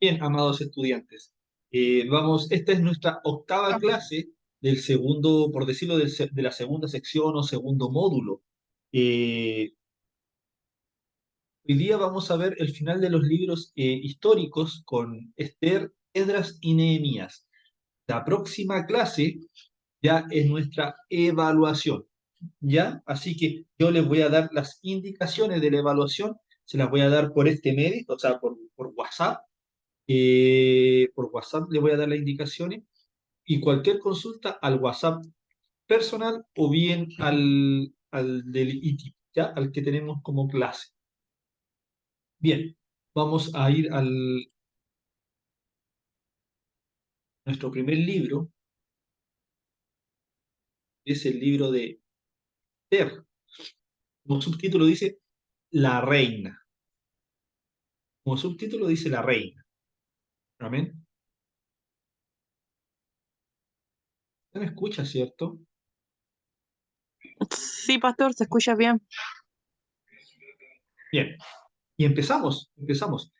Bien, amados estudiantes, esta es nuestra octava clase del segundo, por decirlo, de la segunda sección o segundo módulo. Eh, Hoy día vamos a ver el final de los libros históricos con Esther, Esdras y Nehemías. La próxima clase ya es nuestra evaluación, ¿ya? Así que yo les voy a dar las indicaciones de la evaluación, se las voy a dar por este medio, o sea, por WhatsApp. Por WhatsApp le voy a dar las indicaciones y cualquier consulta al WhatsApp personal o bien al del ITIP, ¿ya? Al que tenemos como clase. Bien, vamos a ir al nuestro primer libro, es el libro de Ter. Como subtítulo dice La Reina. Como subtítulo dice La Reina. Amén. ¿Se me escucha, cierto? Sí, pastor, se escucha bien. Bien, y empezamos.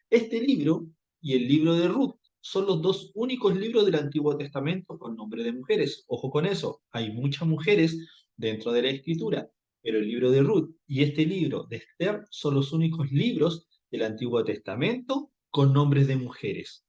Este libro y el libro de Ruth son los dos únicos libros del Antiguo Testamento con nombre de mujeres. Ojo con eso, hay muchas mujeres dentro de la escritura, pero el libro de Ruth y este libro de Esther son los únicos libros del Antiguo Testamento con nombres de mujeres.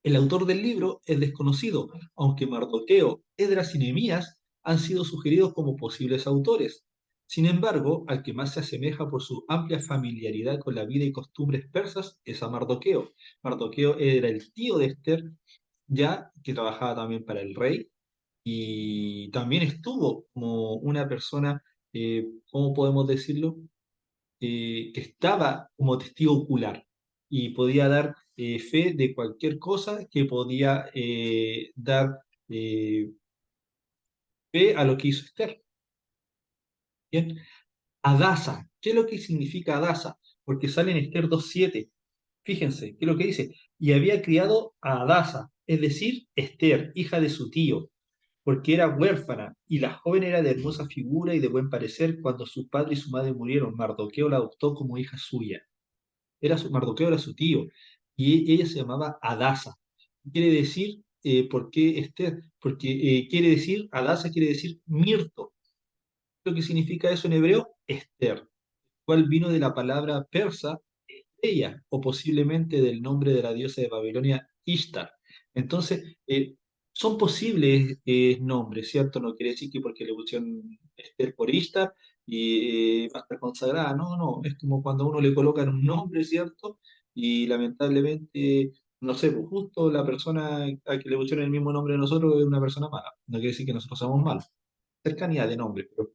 El autor del libro es desconocido, aunque Mardoqueo, Esdras y Nehemías han sido sugeridos como posibles autores. Sin embargo, al que más se asemeja por su amplia familiaridad con la vida y costumbres persas es a Mardoqueo. Mardoqueo era el tío de Esther, ya que trabajaba también para el rey, y también estuvo como una persona, ¿cómo podemos decirlo? Que estaba como testigo ocular y podía dar fe de cualquier cosa que podía dar eh, fe a lo que hizo Esther. Bien, Adasa, ¿qué es lo que significa Adasa? Porque sale en Esther 2:7. Fíjense, ¿qué es lo que dice? Y había criado a Adasa, es decir, Esther, hija de su tío, porque era huérfana, y la joven era de hermosa figura y de buen parecer. Cuando su padre y su madre murieron, Mardoqueo la adoptó como hija suya. Mardoqueo era su tío, y ella se llamaba Adasa. Quiere decir, ¿por qué Esther? Porque quiere decir, Adasa quiere decir mirto. ¿Lo que significa eso en hebreo? Esther, cual vino de la palabra persa ella, o posiblemente del nombre de la diosa de Babilonia, Ishtar. Entonces, son posibles nombres, ¿cierto? No quiere decir que porque le pusieron Esther por Ishtar y va a estar consagrada. No, no, es como cuando a uno le colocan un nombre, ¿cierto? Y lamentablemente, no sé, pues justo la persona a que le pusieron el mismo nombre de nosotros es una persona mala. No quiere decir que nosotros somos malos. Cercanía de nombre, pero,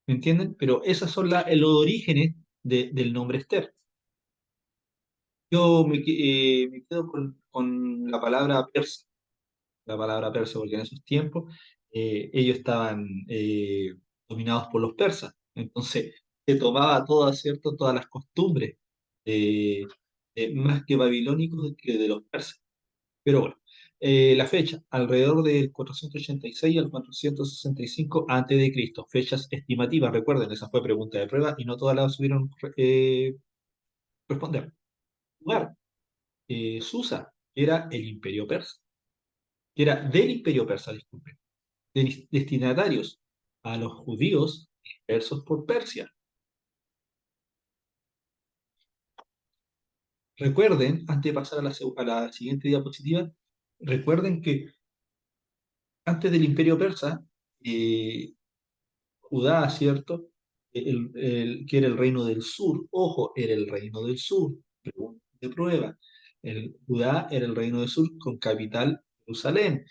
¿me entienden? Pero esas son los orígenes del nombre Esther. Me quedo con la palabra persa, porque en esos tiempos ellos estaban dominados por los persas. Entonces se tomaba todas, ¿cierto? Todas las costumbres, eh, más que babilónicos que de los persas. Pero bueno, la fecha, alrededor del 486 al 465 antes de Cristo, fechas estimativas, recuerden, esa fue pregunta de prueba y no todas las subieron responder. Lugar, Susa era el imperio persa, que era del imperio persa, disculpen, destinatarios a los judíos dispersos por Persia. Recuerden, antes de pasar a la siguiente diapositiva, recuerden que antes del imperio persa, eh, Judá, ¿cierto? Que era el reino del sur, ojo, era el reino del sur, pregunta de prueba. Judá era el reino del sur con capital Jerusalén.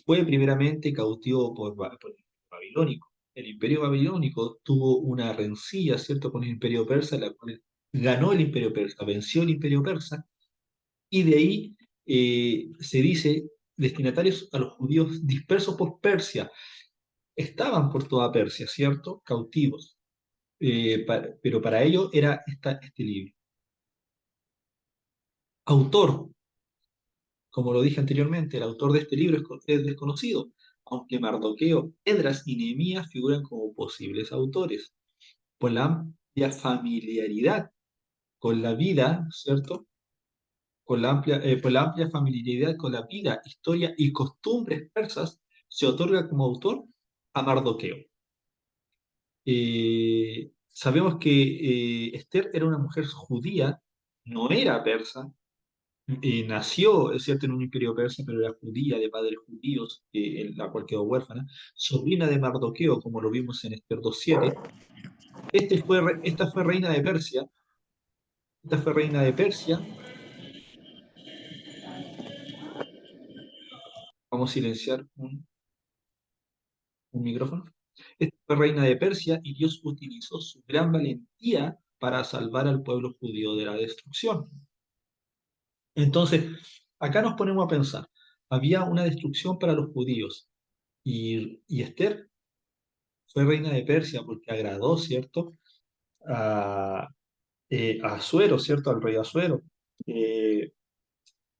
Fue primeramente cautivo por el babilónico. El imperio babilónico tuvo una rencilla, ¿cierto?, con el imperio persa, la cual ganó el imperio persa, venció el imperio persa, y de ahí se dice destinatarios a los judíos dispersos por Persia. Estaban por toda Persia, ¿cierto? Cautivos. Pero para ello era este libro. Autor, como lo dije anteriormente, el autor de este libro es desconocido, aunque Mardoqueo, Edras y Nehemías figuran como posibles autores, por la amplia familiaridad con la vida, ¿cierto? por la amplia familiaridad con la vida, historia y costumbres persas, se otorga como autor a Mardoqueo. Sabemos que Esther era una mujer judía, no era persa, nació, es cierto, en un imperio persa, pero era judía, de padres judíos, en la cual quedó huérfana, sobrina de Mardoqueo, como lo vimos en Esther 2:7. Esta fue reina de Persia, esta fue reina de Persia, vamos a silenciar un micrófono. Esta fue reina de Persia y Dios utilizó su gran valentía para salvar al pueblo judío de la destrucción. Entonces, acá nos ponemos a pensar, había una destrucción para los judíos y Esther fue reina de Persia porque agradó, ¿cierto? A, a Asuero, ¿cierto? Al rey Asuero. Eh,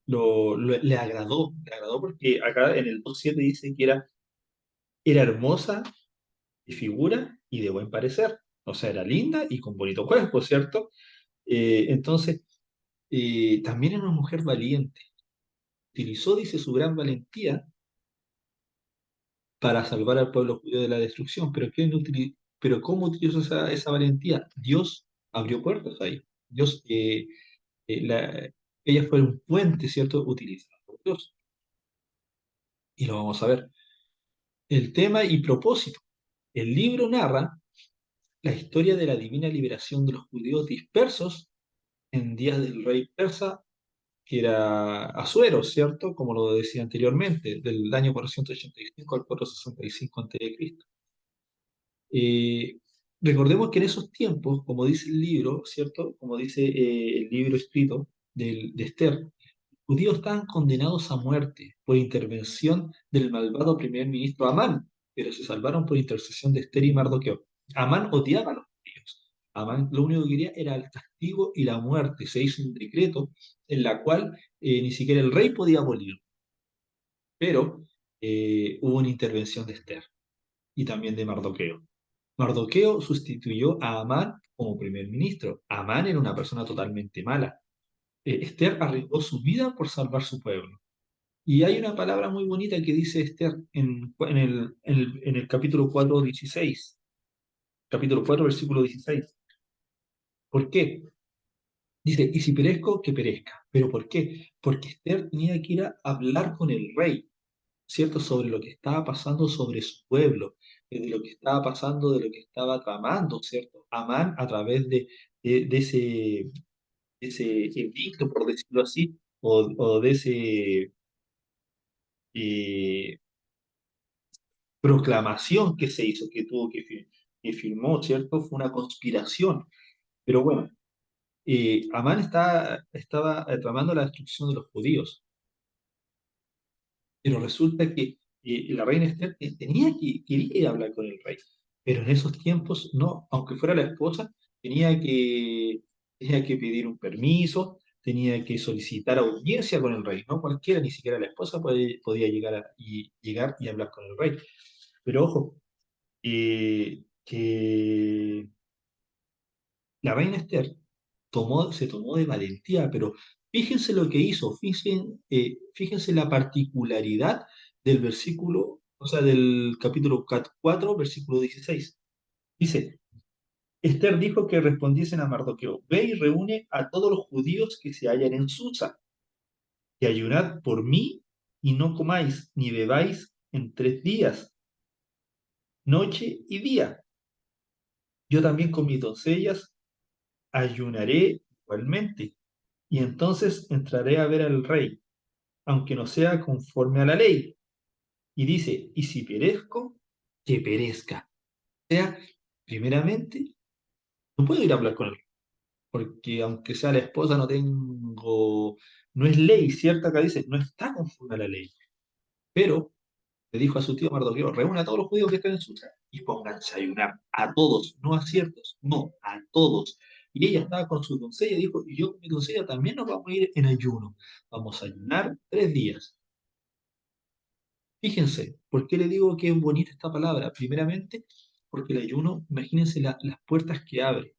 le agradó porque acá en el 2:7 dice que era hermosa de figura y de buen parecer. O sea, era linda y con bonito cuerpo, ¿cierto? Entonces, también era una mujer valiente. Utilizó, dice, su gran valentía para salvar al pueblo judío de la destrucción. Pero, pero ¿cómo utilizó esa valentía? Dios abrió puertas ahí. Dios, ella fue un puente, ¿cierto? Utilizado por Dios. Y lo vamos a ver. El tema y propósito. El libro narra la historia de la divina liberación de los judíos dispersos en días del rey persa, que era Asuero, ¿cierto? Como lo decía anteriormente, del año 485 al 465 a.C. Eh, Recordemos que en esos tiempos, como dice el libro, ¿cierto? Como dice el libro escrito de Esther, los judíos estaban condenados a muerte por intervención del malvado primer ministro Amán, pero se salvaron por intercesión de Esther y Mardoqueo. Amán odiaba a los judíos. Amán lo único que quería era el castigo y la muerte. Se hizo un decreto en la cual ni siquiera el rey podía abolir, pero hubo una intervención de Esther y también de Mardoqueo. Mardoqueo sustituyó a Amán como primer ministro. Amán era una persona totalmente mala. Esther arriesgó su vida por salvar su pueblo. Y hay una palabra muy bonita que dice Esther en el capítulo 4:16. Capítulo 4, versículo 16. ¿Por qué? Dice, y si perezco, que perezca. ¿Pero por qué? Porque Esther tenía que ir a hablar con el rey, ¿cierto? Sobre lo que estaba pasando sobre su pueblo, de lo que estaba pasando, de lo que estaba tramando, ¿cierto? Amán a través de ese edicto, por decirlo así, o de ese eh, proclamación que se hizo, que tuvo que firmó, ¿cierto? Fue una conspiración. Pero bueno, Amán estaba tramando la destrucción de los judíos. Pero resulta que la reina Esther quería ir a hablar con el rey, pero en esos tiempos no, aunque fuera la esposa, tenía que, tenía que pedir un permiso, tenía que solicitar audiencia con el rey, no cualquiera, ni siquiera la esposa podía llegar y hablar con el rey. Pero ojo, que la reina Esther se tomó de valentía, pero fíjense lo que hizo, fíjense la particularidad del versículo, o sea, del capítulo 4, versículo 16. Dice, Esther dijo que respondiesen a Mardoqueo, ve y reúne a todos los judíos que se hallan en Susa, y ayunad por mí, y no comáis ni bebáis en 3 días, noche y día. Yo también con mis doncellas ayunaré igualmente, y entonces entraré a ver al rey, aunque no sea conforme a la ley. Y dice, y si perezco, que perezca. O sea, primeramente, no puedo ir a hablar con él, porque aunque sea la esposa, no es ley, ¿cierto? Acá dice, no está conforme a la ley. Pero le dijo a su tío Mardoqueo, reúne a todos los judíos que estén en su casa y pónganse a ayunar, a todos, no a ciertos, no, a todos. Y ella estaba con su doncella y dijo, y yo con mi doncella también nos vamos a ir en ayuno. Vamos a ayunar 3 días. Fíjense, ¿por qué le digo que es bonita esta palabra? Primeramente, porque el ayuno, imagínense las puertas que abre.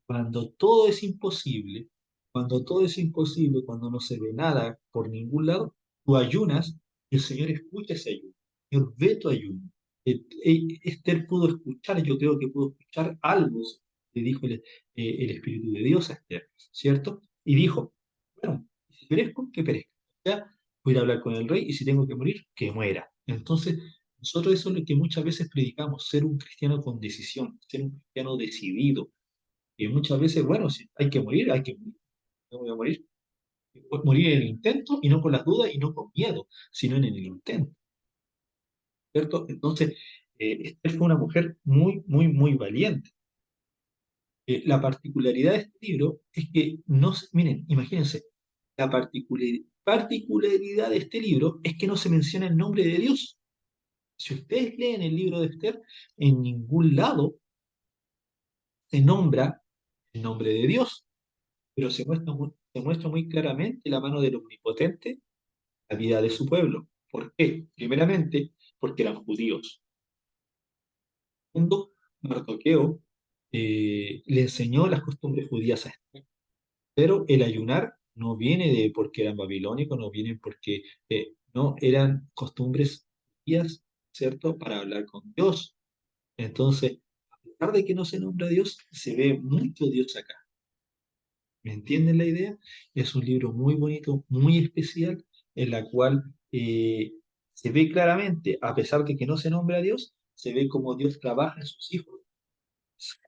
Cuando todo es imposible, Cuando todo es imposible, cuando no se ve nada por ningún lado, tú ayunas y el Señor escucha ese ayuno. El Señor ve tu ayuno. Esther pudo escuchar, yo creo que pudo escuchar algo, le dijo el Espíritu de Dios a Esther, ¿cierto? Y dijo, bueno, si perezco, que perezca. O sea, voy a ir a hablar con el rey y si tengo que morir, que muera. Entonces, nosotros eso es lo que muchas veces predicamos, ser un cristiano con decisión, ser un cristiano decidido. Y muchas veces, bueno, si hay que morir, hay que morir. No voy a morir. Pues morir en el intento y no con las dudas y no con miedo, sino en el intento, ¿cierto? Entonces, Esther fue una mujer muy, muy, muy valiente. La particularidad de este libro es que no, miren, imagínense, la particularidad de este libro es que no se menciona el nombre de Dios. Si ustedes leen el libro de Esther, en ningún lado se nombra el nombre de Dios, pero se muestra muy claramente la mano del Omnipotente, la vida de su pueblo. ¿Por qué? Primeramente, porque eran judíos. Segundo, Mardoqueo le enseñó las costumbres judías a Esther, pero el ayunar no viene de porque eran babilónicos, no viene porque no eran costumbres judías, ¿cierto? Para hablar con Dios. Entonces, a pesar de que no se nombra a Dios, se ve mucho Dios acá. ¿Me entienden la idea? Es un libro muy bonito, muy especial, en la cual se ve claramente, a pesar de que no se nombra a Dios, se ve cómo Dios trabaja en sus hijos.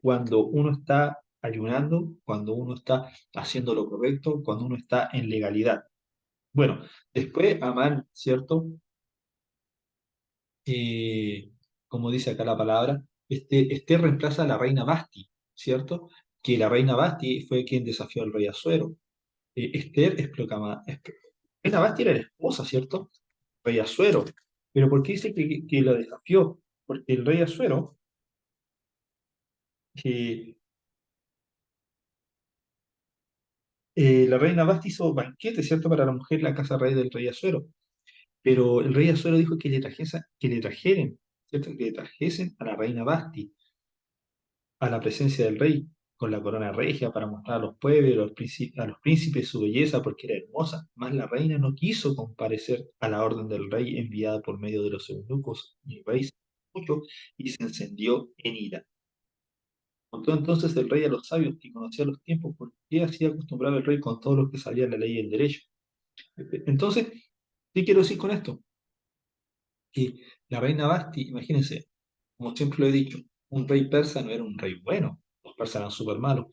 Cuando uno está ayunando, cuando uno está haciendo lo correcto, cuando uno está en legalidad. Bueno, después Amán, ¿cierto? eh, Como dice acá la palabra, este reemplaza a la reina Basti, ¿cierto? Que la reina Basti fue quien desafió al rey Asuero. Esther es proclamada. Reina Basti era la esposa, ¿cierto? Rey Asuero. Pero ¿por qué dice que la desafió? Porque el rey Asuero, eh, la reina Basti hizo banquete, ¿cierto? Para la mujer, la casa rey del rey Asuero. Pero el rey Asuero dijo que le trajeren, ¿cierto? Que le trajesen a la reina Basti a la presencia del rey con la corona regia para mostrar a los pueblos, a los príncipes su belleza porque era hermosa. Mas la reina no quiso comparecer a la orden del rey enviada por medio de los eunucos, y el rey se enojó mucho y se encendió en ira. Contó entonces el rey a los sabios que conocía los tiempos, porque así acostumbraba el rey con todos los que sabían la ley y el derecho. Entonces, ¿qué quiero decir con esto? Que la reina Basti, imagínense, como siempre lo he dicho, un rey persa no era un rey bueno, los persas eran súper malos.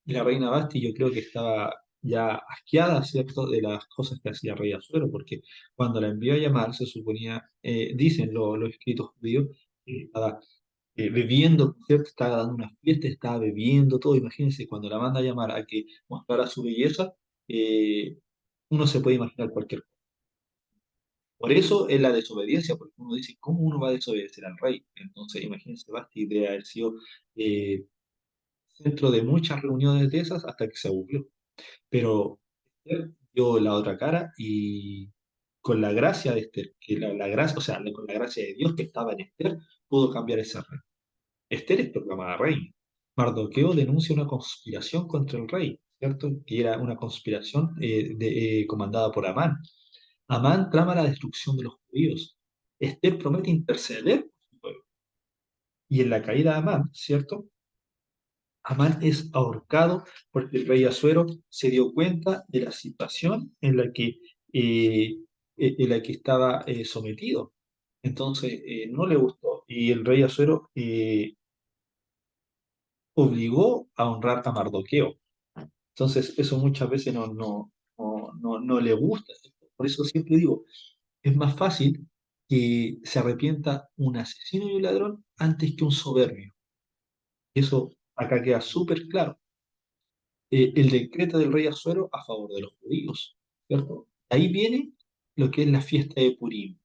Y la reina Basti yo creo que estaba ya asqueada, ¿cierto?, de las cosas que hacía el rey Asuero, porque cuando la envió a llamar, se suponía, dicen los escritos judíos, que estaba bebiendo, ¿cierto? Estaba dando una fiesta, estaba bebiendo todo. Imagínense, cuando la manda a llamar a que mostrara su belleza, eh, uno se puede imaginar cualquier cosa. Por eso es la desobediencia, porque uno dice, ¿cómo uno va a desobedecer al rey? Entonces, imagínense, Basti de haber sido eh, centro de muchas reuniones de esas hasta que se aburrió. Pero Esther dio la otra cara y con la gracia de Esther, que la gracia, o sea, con la gracia de Dios que estaba en Esther, pudo cambiar ese rey. Esther es proclamada reina. Mardoqueo denuncia una conspiración contra el rey, ¿cierto? Que era una conspiración comandada por Amán. Amán trama la destrucción de los judíos. Esther promete interceder por su pueblo. Y en la caída de Amán, ¿cierto? Amán es ahorcado porque el rey Asuero se dio cuenta de la situación en la que estaba sometido. Entonces, no le gustó. Y el rey Asuero obligó a honrar a Mardoqueo. Entonces, eso muchas veces no le gusta. Por eso siempre digo, es más fácil que se arrepienta un asesino y un ladrón antes que un soberbio. Eso acá queda súper claro. El decreto del rey Asuero a favor de los judíos, ¿cierto? Ahí viene lo que es la fiesta de Purim,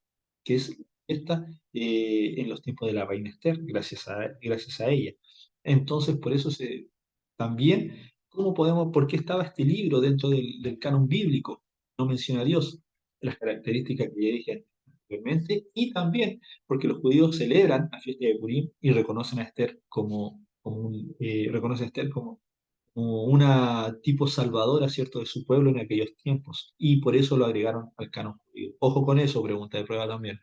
que es esta en los tiempos de la reina Esther, gracias a ella. Entonces, por eso también, ¿cómo podemos, por qué estaba este libro dentro del canon bíblico? No menciona a Dios, las características que ya dije anteriormente, y también porque los judíos celebran la fiesta de Purim y reconocen a Esther reconocen a Esther como como una tipo salvadora, ¿cierto?, de su pueblo en aquellos tiempos, y por eso lo agregaron al canon judío. Ojo con eso, pregunta de prueba también.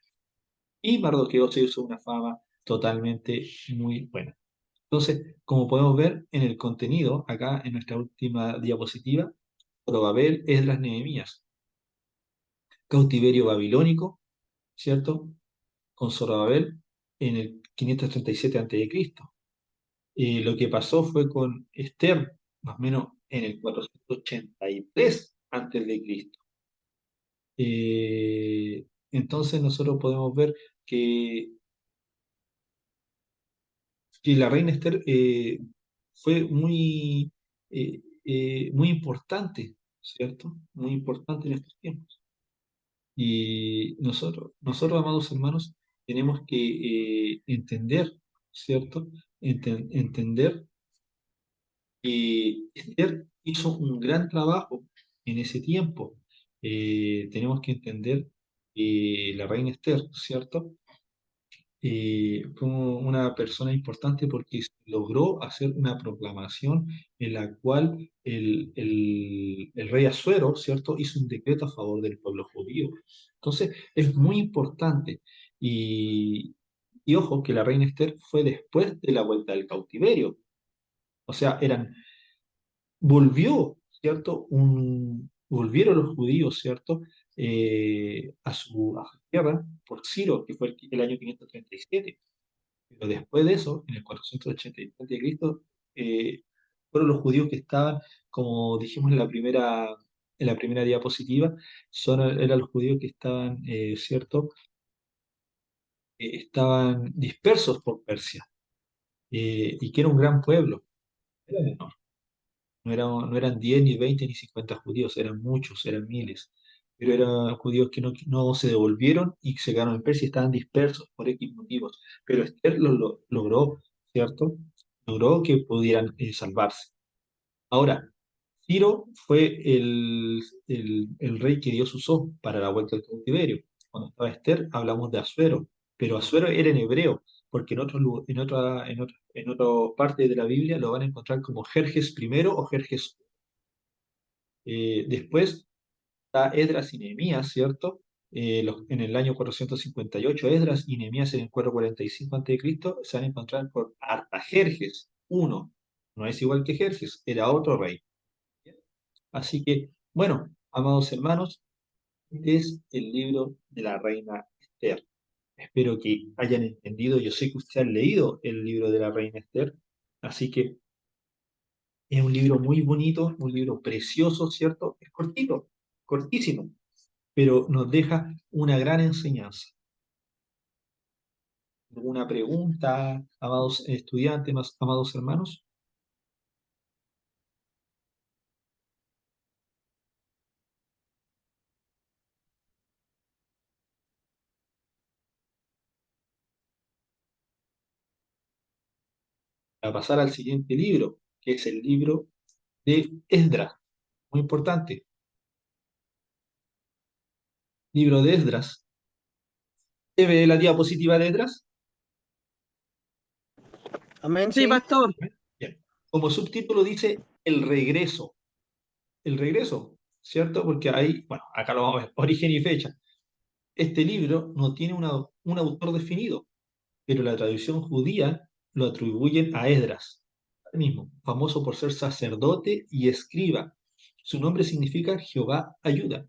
Y Mardoqueo se hizo una fama totalmente muy buena. Entonces, como podemos ver en el contenido, acá en nuestra última diapositiva, Zorobabel, Esdras, Nehemías, cautiverio babilónico, ¿cierto? Con Zorobabel en el 537 a.C. Lo que pasó fue con Esther, más o menos en el 483 a.C. Entonces nosotros podemos ver que, que la reina Esther fue muy importante, ¿cierto? Muy importante en estos tiempos. Y nosotros, amados hermanos, tenemos que entender, ¿cierto? Entender que Esther hizo un gran trabajo en ese tiempo. Tenemos que entender que la reina Esther, ¿cierto? Fue una persona importante porque logró hacer una proclamación en la cual el rey Asuero, ¿cierto?, hizo un decreto a favor del pueblo judío. Entonces, es muy importante. Y, y ojo, que la reina Esther fue después de la vuelta del cautiverio. O sea, ¿cierto? Volvieron los judíos, ¿cierto? A su tierra por Ciro, que fue el año 537. Pero después de eso, en el 483 de Cristo, fueron los judíos que estaban, como dijimos en la primera diapositiva, eran los judíos que estaban, ¿cierto? Estaban dispersos por Persia, y que era un gran pueblo. Eran enormes. No eran 10, ni 20, ni 50 judíos, eran muchos, eran miles. Pero eran judíos que no se devolvieron y se quedaron en Persia y estaban dispersos por X motivos. Pero Esther logró, ¿cierto? Logró que pudieran salvarse. Ahora, Ciro fue el rey que Dios usó para la vuelta al cautiverio. Cuando estaba Esther, hablamos de Asuero, pero Asuero era en hebreo, porque en otra parte de la Biblia lo van a encontrar como Jerjes primero o Jerjes. Después está Esdras y Nehemías, ¿cierto? En el año 458, Esdras y Nehemías en el 445 a.C. se van a encontrar por Artajerjes I. No es igual que Jerjes, era otro rey. Así que, bueno, amados hermanos, este es el libro de la reina Esther. Espero que hayan entendido. Yo sé que ustedes han leído el libro de la reina Esther, así que es un libro muy bonito, un libro precioso, ¿cierto? Es cortito, cortísimo, pero nos deja una gran enseñanza. ¿Alguna pregunta, amados estudiantes, amados hermanos? Para pasar al siguiente libro, que es el libro de Esdras, muy importante. Libro de Esdras. ¿Se ve la diapositiva de Esdras? Amén, Sí, sí. pastor. Bien. Como subtítulo dice el regreso. El regreso, ¿cierto? Porque ahí, bueno, acá lo vamos a ver, origen y fecha. Este libro no tiene un autor definido, pero la tradición judía lo atribuyen a Esdras, el mismo, famoso por ser sacerdote y escriba. Su nombre significa Jehová ayuda.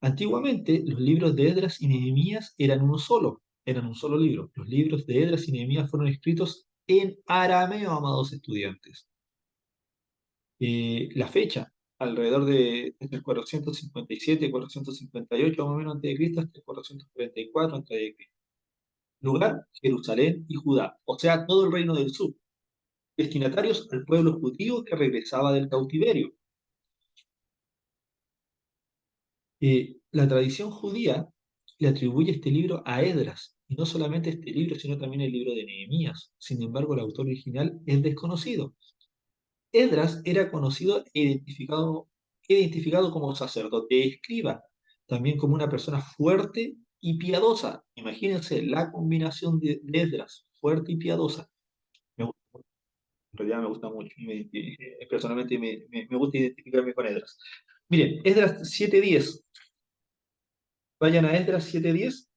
Antiguamente, los libros de Esdras y Nehemías eran un solo libro. Los libros de Esdras y Nehemías fueron escritos en arameo, amados estudiantes. La fecha, alrededor de entre el 457 y 458 más o menos antes de Cristo, hasta el 444 antes de Cristo. Lugar, Jerusalén y Judá, o sea, todo el reino del sur, destinatarios al pueblo judío que regresaba del cautiverio. La tradición judía le atribuye este libro a Esdras, y no solamente este libro, sino también el libro de Nehemías. Sin embargo, el autor original es desconocido. Esdras era conocido e identificado como sacerdote y escriba, también como una persona fuerte y piadosa. Imagínense la combinación de Esdras, fuerte y piadosa. Me gusta. En realidad me gusta mucho, personalmente me gusta identificarme con Esdras. Miren, Esdras 7:10. Vayan a Esdras 7:10.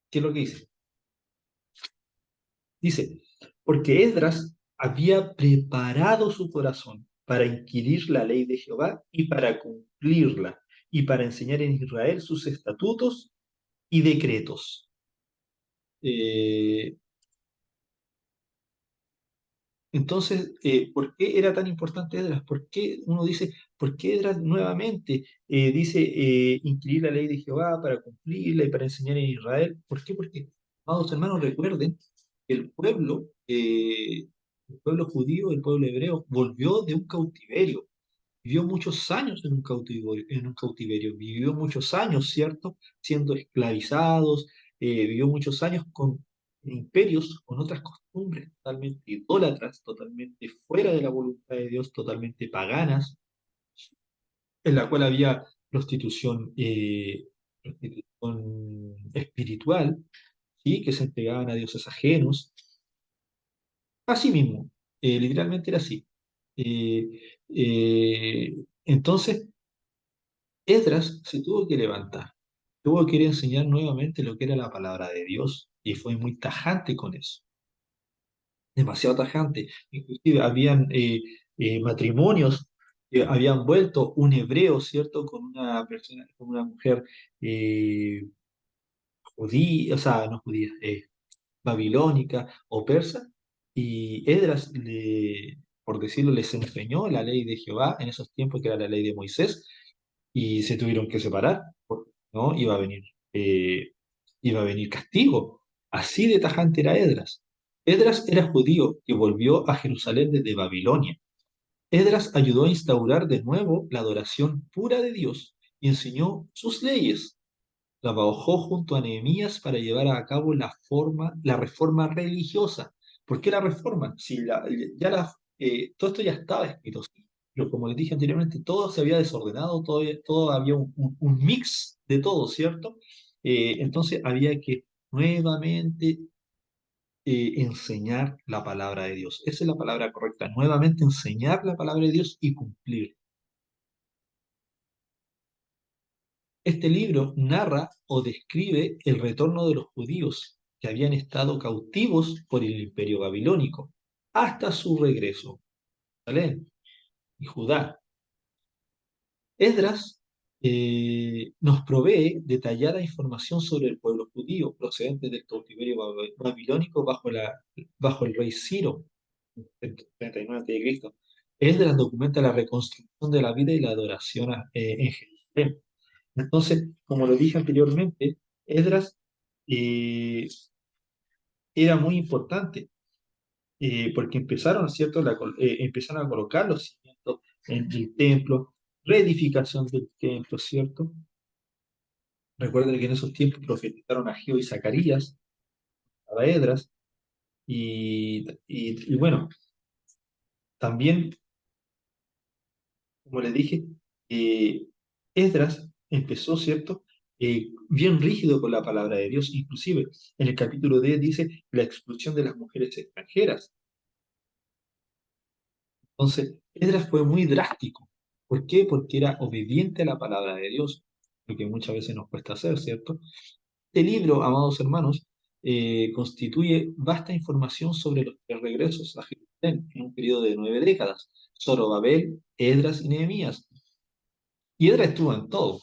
¿Qué es lo que dice? Dice, porque Esdras había preparado su corazón para inquirir la ley de Jehová y para cumplirla, y para enseñar en Israel sus estatutos y decretos. Eh, Entonces, ¿por qué era tan importante Esdras? ¿Por qué uno dice, por qué Esdras nuevamente dice inquirir la ley de Jehová para cumplirla y para enseñar en Israel? ¿Por qué? Porque, amados hermanos, recuerden que el pueblo judío, el pueblo hebreo, volvió de un cautiverio. Vivió muchos años en un cautiverio, vivió muchos años, ¿cierto? Siendo esclavizados, vivió muchos años con imperios, con otras costumbres totalmente idólatras, totalmente fuera de la voluntad de Dios, totalmente paganas, en la cual había prostitución espiritual, ¿sí? Que se entregaban a dioses ajenos. Así mismo, literalmente era así. Eh, entonces, Esdras se tuvo que levantar, tuvo que ir a enseñar nuevamente lo que era la palabra de Dios y fue muy tajante con eso, demasiado tajante. Inclusive habían matrimonios que habían vuelto un hebreo, ¿cierto? Con una persona, con una mujer eh, judía, o sea, no judía, babilónica o persa, y Esdras, por decirlo, les enseñó la ley de Jehová en esos tiempos, que era la ley de Moisés, y se tuvieron que separar, porque no eh, iba a venir castigo. Así de tajante era Esdras. Esdras era judío que volvió a Jerusalén desde Babilonia. Esdras ayudó a instaurar de nuevo la adoración pura de Dios y enseñó sus leyes. Trabajó junto a Nehemías para llevar a cabo la reforma religiosa. ¿Por qué la reforma? Si todo esto ya estaba escrito, sí, pero como les dije anteriormente, todo se había desordenado, todo había un mix de todo, ¿cierto? Entonces había que nuevamente enseñar la palabra de Dios. Esa es la palabra correcta, nuevamente enseñar la palabra de Dios y cumplir. Este libro narra o describe el retorno de los judíos que habían estado cautivos por el imperio babilónico hasta su regreso a Jerusalén y Judá. Esdras nos provee detallada información sobre el pueblo judío procedente del cautiverio babilónico bajo el rey Ciro, en 39 a.C. Esdras documenta la reconstrucción de la vida y la adoración en Jerusalén. Entonces, como lo dije anteriormente, Esdras eh, era muy importante porque empezaron, ¿cierto? Empezaron a colocar los cimientos en el templo, reedificación del templo, ¿cierto? Recuerden que en esos tiempos profetizaron Ageo y Zacarías, a Esdras, y bueno, también, como les dije, eh, Esdras empezó, ¿cierto? Bien rígido con la palabra de Dios, inclusive en el capítulo 10 dice la expulsión de las mujeres extranjeras. Entonces, Esdras fue muy drástico. ¿Por qué? Porque era obediente a la palabra de Dios, lo que muchas veces nos cuesta hacer, ¿cierto? Este libro, amados hermanos, constituye vasta información sobre los tres regresos a Jerusalén en un periodo de 9 décadas: Zorobabel, Esdras y Nehemías. Y Esdras estuvo en todo.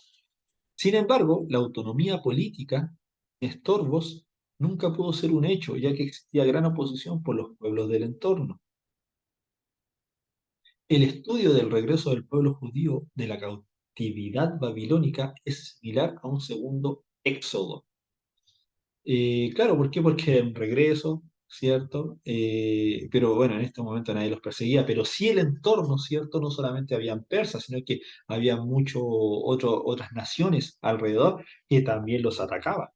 Sin embargo, la autonomía política, estorbos, nunca pudo ser un hecho, ya que existía gran oposición por los pueblos del entorno. El estudio del regreso del pueblo judío de la cautividad babilónica es similar a un segundo éxodo. Claro, ¿por qué? Porque era un regreso, ¿cierto? Pero bueno, en este momento nadie los perseguía, pero sí el entorno, ¿cierto? No solamente habían persas, sino que había otras naciones alrededor que también los atacaban.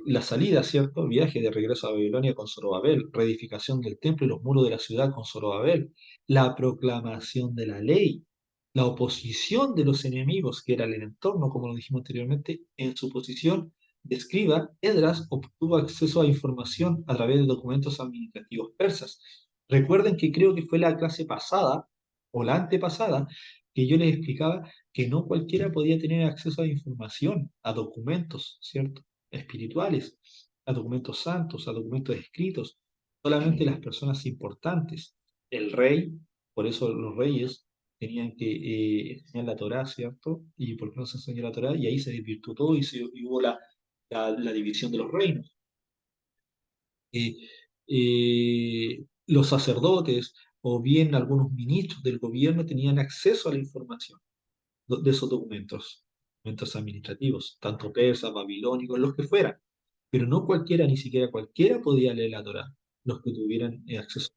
La salida, ¿cierto? Viaje de regreso a Babilonia con Zorobabel, reedificación del templo y los muros de la ciudad con Zorobabel, la proclamación de la ley, la oposición de los enemigos, que era el entorno, como lo dijimos anteriormente, en su posición, de escriba, Esdras obtuvo acceso a información a través de documentos administrativos persas. Recuerden que creo que fue la clase pasada o la antepasada que yo les explicaba que no cualquiera podía tener acceso a información, a documentos, ¿cierto? Espirituales, a documentos santos, a documentos escritos, solamente las personas importantes. El rey, por eso los reyes tenían que enseñar la Torá, ¿cierto? ¿Y por qué no se enseñó la Torá? Y ahí se desvirtuó todo y hubo la división de los reinos. Eh, los sacerdotes o bien algunos ministros del gobierno tenían acceso a la información de esos documentos administrativos, tanto persas, babilónicos, los que fueran. Pero no cualquiera, ni siquiera cualquiera podía leer la Torá, los que tuvieran acceso.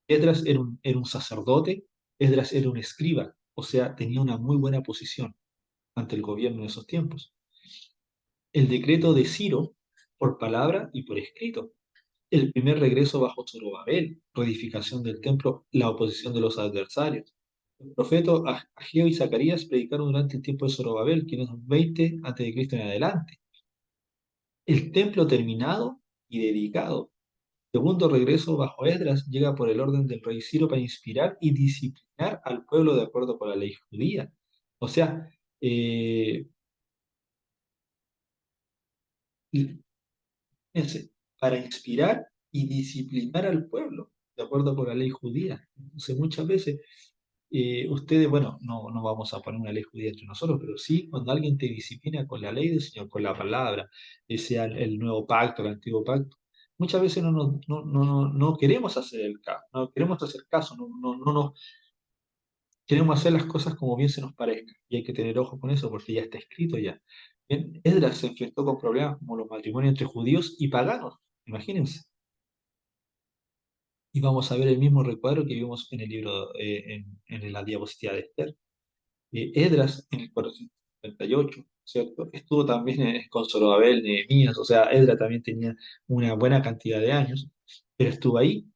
Esdras era un sacerdote, Esdras era un escriba, o sea, tenía una muy buena posición ante el gobierno en esos tiempos. El decreto de Ciro, por palabra y por escrito. El primer regreso bajo Zorobabel, reedificación del templo, la oposición de los adversarios. El profeta Ageo y Zacarías predicaron durante el tiempo de Zorobabel, quienes son 20 a.C. en adelante. El templo terminado y dedicado. Segundo regreso bajo Esdras llega por el orden del rey Ciro para inspirar y disciplinar al pueblo de acuerdo con la ley judía. O sea, eh, fíjense, para inspirar y disciplinar al pueblo de acuerdo con la ley judía. Entonces, muchas veces ustedes, bueno, no vamos a poner una ley judía entre nosotros, pero sí cuando alguien te disciplina con la ley del Señor, con la palabra, sea el nuevo pacto, el antiguo pacto, muchas veces no queremos hacer el caso, no queremos hacer caso, no nos queremos hacer las cosas como bien se nos parezca. Y hay que tener ojo con eso porque ya está escrito ya. Bien, Esdras se enfrentó con problemas como los matrimonios entre judíos y paganos, imagínense. Y vamos a ver el mismo recuadro que vimos en el libro, en la diapositiva de Esther. Esdras en el 458, ¿cierto? Estuvo también con Zorobabel, Nehemías, o sea, Esdras también tenía una buena cantidad de años, pero estuvo ahí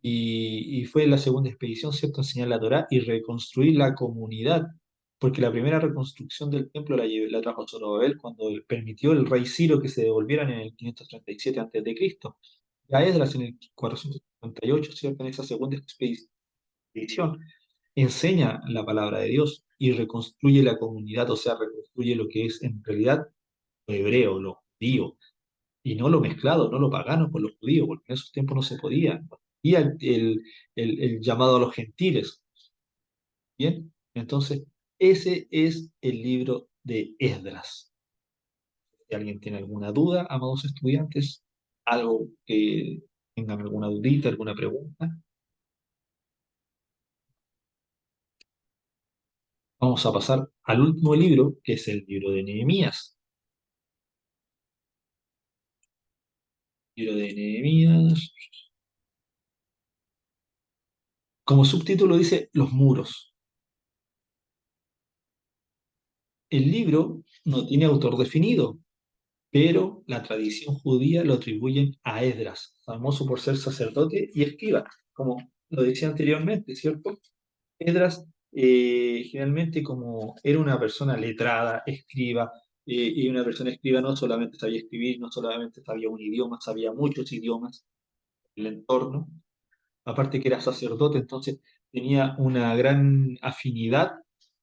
y fue la segunda expedición, ¿cierto? Enseñar la Torá y reconstruir la comunidad, porque la primera reconstrucción del templo la trajo Zorobabel cuando permitió el rey Ciro que se devolvieran en el 537 a.C. Ya Esdras en el 458, ¿cierto? En esa segunda expedición enseña la palabra de Dios y reconstruye la comunidad, o sea, reconstruye lo que es en realidad lo hebreo, lo judío, y no lo mezclado, no lo pagano con los judíos, porque en esos tiempos no se podía. Y el llamado a los gentiles. Bien, entonces ese es el libro de Esdras. Si alguien tiene alguna duda, amados estudiantes, algo que tengan alguna dudita, alguna pregunta, vamos a pasar al último libro, que es el libro de Nehemías. Libro de Nehemías. Como subtítulo dice Los muros. El libro no tiene autor definido, pero la tradición judía lo atribuyen a Esdras, famoso por ser sacerdote y escriba, como lo decía anteriormente, ¿cierto? Esdras generalmente como era una persona letrada, escriba, y una persona escriba no solamente sabía escribir, no solamente sabía un idioma, sabía muchos idiomas, el entorno, aparte que era sacerdote, entonces tenía una gran afinidad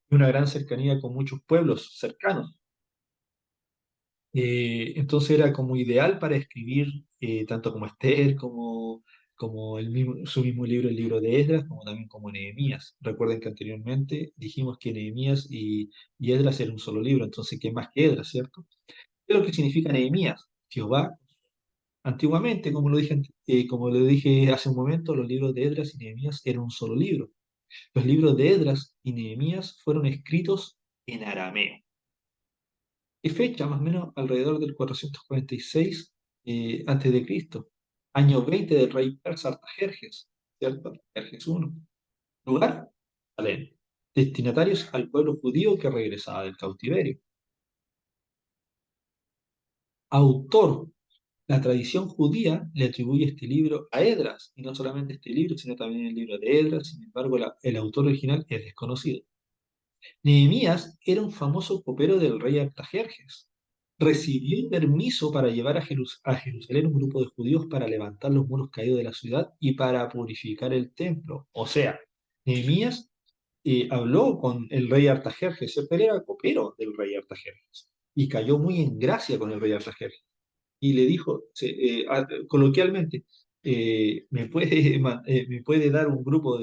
y una gran cercanía con muchos pueblos cercanos. Entonces era como ideal para escribir tanto como Esther, como su mismo libro, el libro de Esdras, como también como Nehemías. Recuerden que anteriormente dijimos que Nehemías y Esdras eran un solo libro, entonces ¿qué más que Esdras, cierto? ¿Qué es lo que significa Nehemías? Jehová. Antiguamente, como lo dije hace un momento, los libros de Esdras y Nehemías eran un solo libro. Los libros de Esdras y Nehemías fueron escritos en arameo. ¿Qué fecha? Más o menos alrededor del 446 antes de Cristo. Año 20 del rey persa Artajerjes, ¿cierto? Artajerjes I. Lugar, Salem. Destinatarios al pueblo judío que regresaba del cautiverio. Autor, la tradición judía le atribuye este libro a Esdras, y no solamente este libro, sino también el libro de Esdras, sin embargo, el autor original es desconocido. Nehemías era un famoso copero del rey Artajerjes. Recibió permiso para llevar a Jerusalén un grupo de judíos para levantar los muros caídos de la ciudad y para purificar el templo. O sea, Nehemías habló con el rey Artajerjes, él era copero del rey Artajerjes y cayó muy en gracia con el rey Artajerjes y le dijo coloquialmente, me puede dar un grupo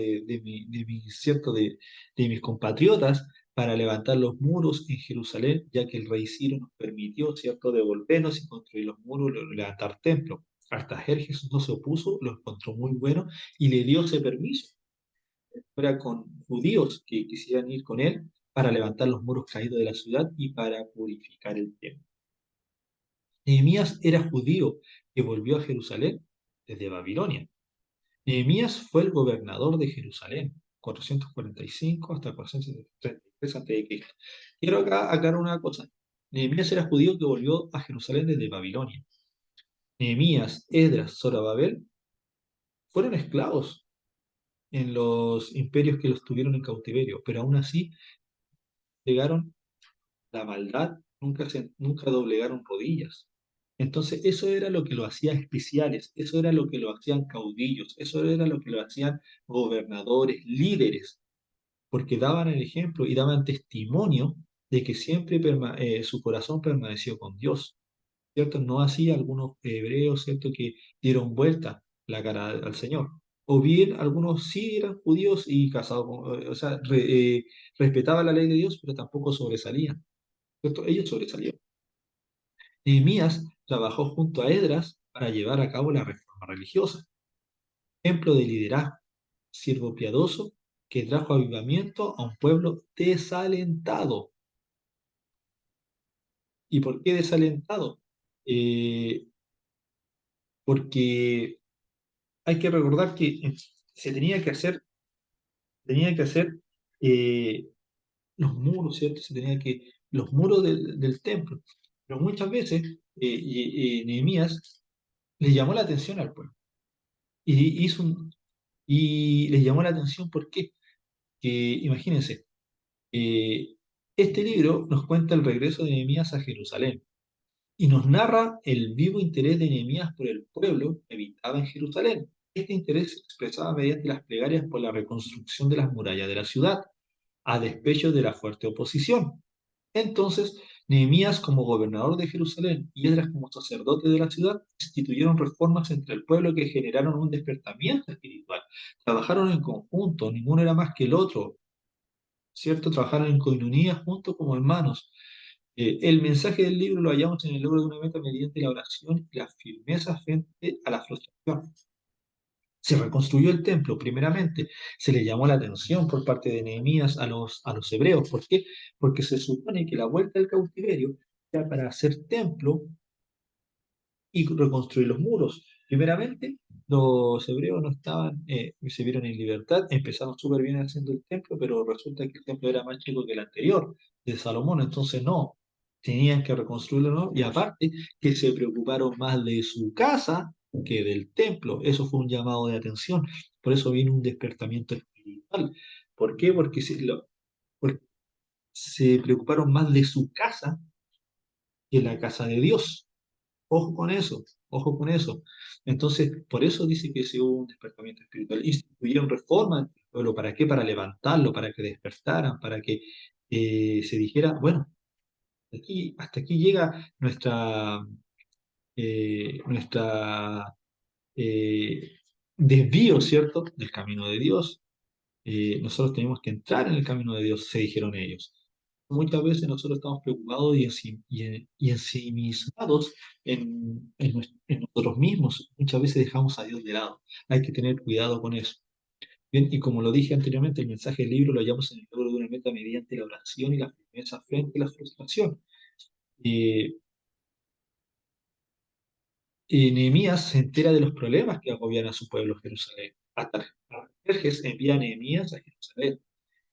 ¿cierto? De mis compatriotas para levantar los muros en Jerusalén, ya que el rey Ciro nos permitió, ¿cierto?, devolvernos y construir los muros, levantar templos. Hasta Jerjes no se opuso, lo encontró muy bueno y le dio ese permiso. Fuera con judíos que quisieran ir con él para levantar los muros caídos de la ciudad y para purificar el templo. Nehemías era judío que volvió a Jerusalén desde Babilonia. Nehemías fue el gobernador de Jerusalén, 445 hasta 433 a.C. Quiero acá aclarar una cosa. Nehemías era judío que volvió a Jerusalén desde Babilonia. Nehemías, Esdras, Zorobabel fueron esclavos en los imperios que los tuvieron en cautiverio, pero aún así llegaron la maldad, nunca doblegaron rodillas. Entonces, eso era lo que lo hacía especiales, eso era lo que lo hacían caudillos, eso era lo que lo hacían gobernadores, líderes, porque daban el ejemplo y daban testimonio de que siempre su corazón permaneció con Dios, ¿cierto? No así algunos hebreos, ¿cierto?, que dieron vuelta la cara al Señor. O bien algunos sí eran judíos y casados o sea, respetaban la ley de Dios, pero tampoco sobresalían. ¿Cierto? Ellos sobresalieron. Nehemías trabajó junto a Esdras para llevar a cabo la reforma religiosa, ejemplo de liderazgo, siervo piadoso que trajo avivamiento a un pueblo desalentado. ¿Y por qué desalentado? Eh, Porque hay que recordar que se tenía que hacer eh, los muros, ¿cierto? Los muros del templo. Pero muchas veces Nehemías le llamó la atención al pueblo. Y, hizo un- y les llamó la atención, ¿por qué? Que imagínense, eh, este libro nos cuenta el regreso de Nehemías a Jerusalén y nos narra el vivo interés de Nehemías por el pueblo que habitaba en Jerusalén. Este interés se expresaba mediante las plegarias por la reconstrucción de las murallas de la ciudad, a despecho de la fuerte oposición. Entonces, Nehemías como gobernador de Jerusalén y Esdras como sacerdote de la ciudad instituyeron reformas entre el pueblo que generaron un despertamiento espiritual. Trabajaron en conjunto, ninguno era más que el otro, ¿cierto? Trabajaron en coinonía juntos como hermanos. El mensaje del libro lo hallamos en el logro de una meta mediante la oración y la firmeza frente a la frustración. Se reconstruyó el templo, primeramente. Se le llamó la atención por parte de Nehemías a los hebreos. ¿Por qué? Porque se supone que la vuelta del cautiverio era para hacer templo y reconstruir los muros. Primeramente, los hebreos no estaban, se vieron en libertad, empezaron súper bien haciendo el templo, pero resulta que el templo era más chico que el anterior, de Salomón, entonces no, tenían que reconstruirlo, ¿no? Y aparte, que se preocuparon más de su casa que del templo, eso fue un llamado de atención, por eso viene un despertamiento espiritual. ¿Por qué? Porque se preocuparon más de su casa que la casa de Dios. Ojo con eso, ojo con eso. Entonces, por eso dice que se hubo un despertamiento espiritual. Instituyeron reformas en el pueblo. ¿Para qué? Para levantarlo, para que despertaran, para que se dijera, bueno, hasta aquí llega nuestra eh, desvío, ¿cierto?, del camino de Dios. Nosotros tenemos que entrar en el camino de Dios, se dijeron ellos. Muchas veces nosotros estamos preocupados y ensimismados en nosotros mismos. Muchas veces dejamos a Dios de lado. Hay que tener cuidado con eso. Bien, y como lo dije anteriormente, el mensaje del libro lo hallamos en el logro de una meta mediante la oración y la firmeza frente a la frustración. Eh, Nehemías se entera de los problemas que agobian a su pueblo Jerusalén. Hasta Jerjes envía a Nehemías a Jerusalén.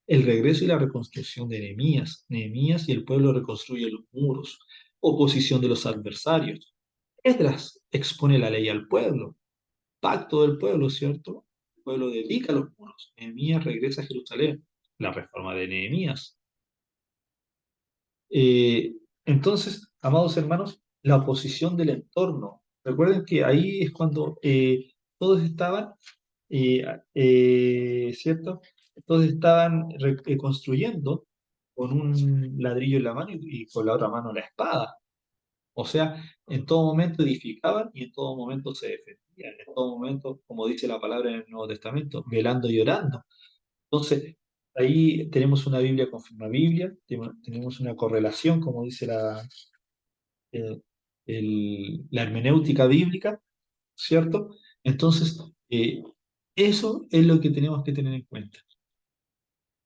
El regreso y la reconstrucción de Nehemías. Nehemías y el pueblo reconstruyen los muros. Oposición de los adversarios. Esdras expone la ley al pueblo. Pacto del pueblo, ¿cierto? El pueblo dedica los muros. Nehemías regresa a Jerusalén. La reforma de Nehemías. Eh, entonces, amados hermanos, la oposición del entorno. Recuerden que ahí es cuando todos estaban, ¿cierto? Todos estaban construyendo con un ladrillo en la mano y con la otra mano la espada. O sea, en todo momento edificaban y en todo momento se defendían. En todo momento, como dice la palabra en el Nuevo Testamento, velando y orando. Entonces, ahí tenemos una Biblia confirma Biblia, tenemos una correlación, como dice eh, la hermenéutica bíblica, ¿cierto? Entonces, eso es lo que tenemos que tener en cuenta.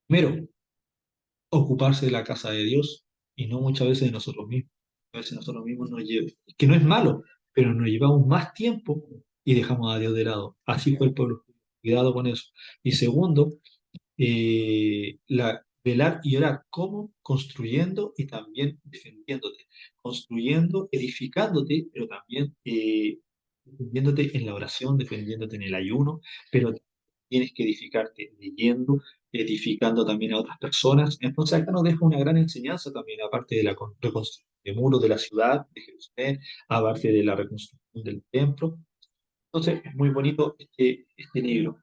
Primero, ocuparse de la casa de Dios y no muchas veces de nosotros mismos. A veces nosotros mismos nos llevamos, que no es malo, pero nos llevamos más tiempo y dejamos a Dios de lado. Así fue el pueblo. Cuidado con eso. Y segundo, velar y orar, ¿cómo? Construyendo y también defendiéndote, construyendo, edificándote, pero también defendiéndote en la oración, defendiéndote en el ayuno, pero tienes que edificarte leyendo, edificando también a otras personas. Entonces acá nos deja una gran enseñanza también, aparte de la reconstrucción de muros de la ciudad de Jerusalén, aparte de la reconstrucción del templo. Entonces es muy bonito este libro.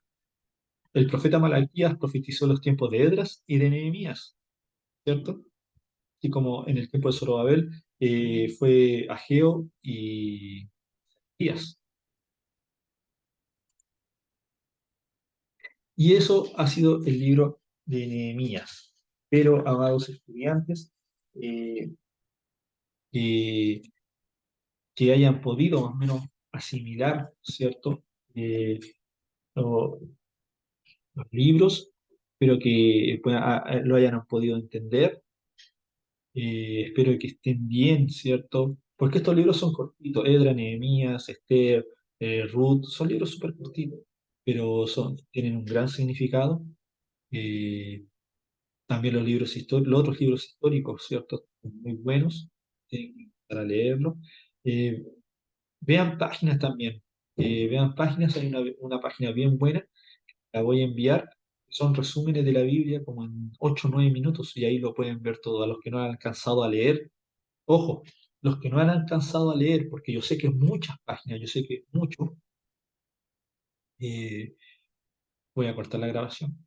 El profeta Malaquías profetizó los tiempos de Edras y de Nehemías, ¿cierto? Y como en el tiempo de Zorobabel fue Ageo y Díaz. Y eso ha sido el libro de Nehemías. Pero, amados estudiantes, eh, que, que hayan podido más o menos asimilar, ¿cierto? Lo- los libros, pero que lo hayan podido entender. Espero que estén bien, ¿cierto? Porque estos libros son cortitos. Edra, Nehemías, Esther, Ruth, son libros súper cortitos, pero tienen un gran significado. Eh, También los otros libros históricos, ¿cierto? Son muy buenos, tienen que empezar a leerlos. Eh, Vean páginas también. Vean páginas, hay una página bien buena, la voy a enviar. Son resúmenes de la Biblia como en 8 o 9 minutos y ahí lo pueden ver todo. A los que no han alcanzado a leer, ojo, los que no han alcanzado a leer, porque yo sé que es muchas páginas, yo sé que es mucho, eh, voy a cortar la grabación.